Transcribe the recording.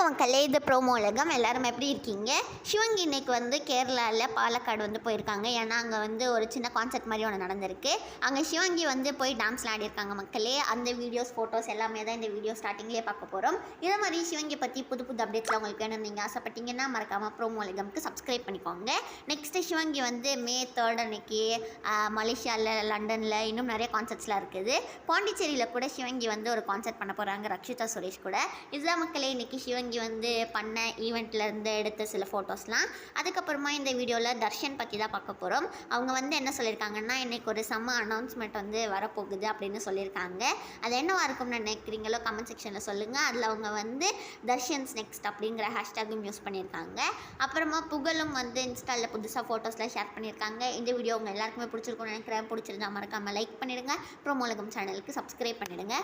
மக்களே, இது ப்ரோமோ உலகம். எல்லாரும் எப்படி இருக்கீங்க? சிவங்கி இன்னைக்கு வந்து கேரளாவில் பாலக்காடு வந்து போயிருக்காங்க. ஏன்னா அங்கே வந்து ஒரு சின்ன கான்செர்ட் மாதிரி ஒன்று நடந்திருக்கு. அங்கே சிவங்கி வந்து போய் டான்ஸ்லாம் ஆடிருக்காங்க மக்களே. அந்த வீடியோஸ், ஃபோட்டோஸ் எல்லாமே தான் இந்த வீடியோ ஸ்டார்டிங்லேயே பார்க்க போகிறோம். இதே மாதிரி சிவங்கி பற்றி புது புது அப்டேட்ஸ்லாம் உங்களுக்கு வேணும் நீங்கள் ஆசைப்பட்டீங்கன்னா மறக்காமல் ப்ரோமோ உலகம்க்கு சப்ஸ்கிரைப் பண்ணிக்கோங்க. நெக்ஸ்ட்டு சிவங்கி வந்து May 3 அன்னைக்கு மலேசியாவில், லண்டனில் இன்னும் நிறைய கான்செர்ட்ஸ்லாம் இருக்குது. பாண்டிச்சேரியில் கூட சிவங்கி வந்து ஒரு கான்செர்ட் பண்ண போகிறாங்க ரக்ஷிதா சுரேஷ் கூட. இதுதான் மக்களே இன்றைக்கி சிவங்கி வந்து பண்ண ஈவெண்ட்லேருந்து எடுத்த சில ஃபோட்டோஸ்லாம். அதுக்கப்புறமா இந்த வீடியோவில் தர்ஷன் பற்றி தான் பார்க்க போகிறோம். அவங்க வந்து என்ன சொல்லியிருக்காங்கன்னா, இன்றைக்கி ஒரு செம்ம அனௌன்ஸ்மெண்ட் வந்து வரப்போகுது அப்படின்னு சொல்லியிருக்காங்க. அது என்னவா இருக்கும்னு நினைக்கிறீங்களோ கமெண்ட் செக்ஷனில் சொல்லுங்கள். அதில் அவங்க வந்து தர்ஷன்ஸ் நெக்ஸ்ட் அப்படிங்கிற ஹேஷ்டேக்கும் யூஸ் பண்ணியிருக்காங்க. அப்புறமா புகழும் வந்து இன்ஸ்டாவில் புதுசாக ஃபோட்டோஸ்லாம் ஷேர் பண்ணியிருக்காங்க. இந்த வீடியோ உங்கள் எல்லாருக்குமே பிடிச்சிருக்கும்னு நினைக்கிறேன். பிடிச்சிருந்தா மறக்காமல் லைக் பண்ணிவிடுங்க. ப்ரோமோ உலகம் சேனலுக்கு சப்ஸ்கிரைப் பண்ணிவிடுங்க.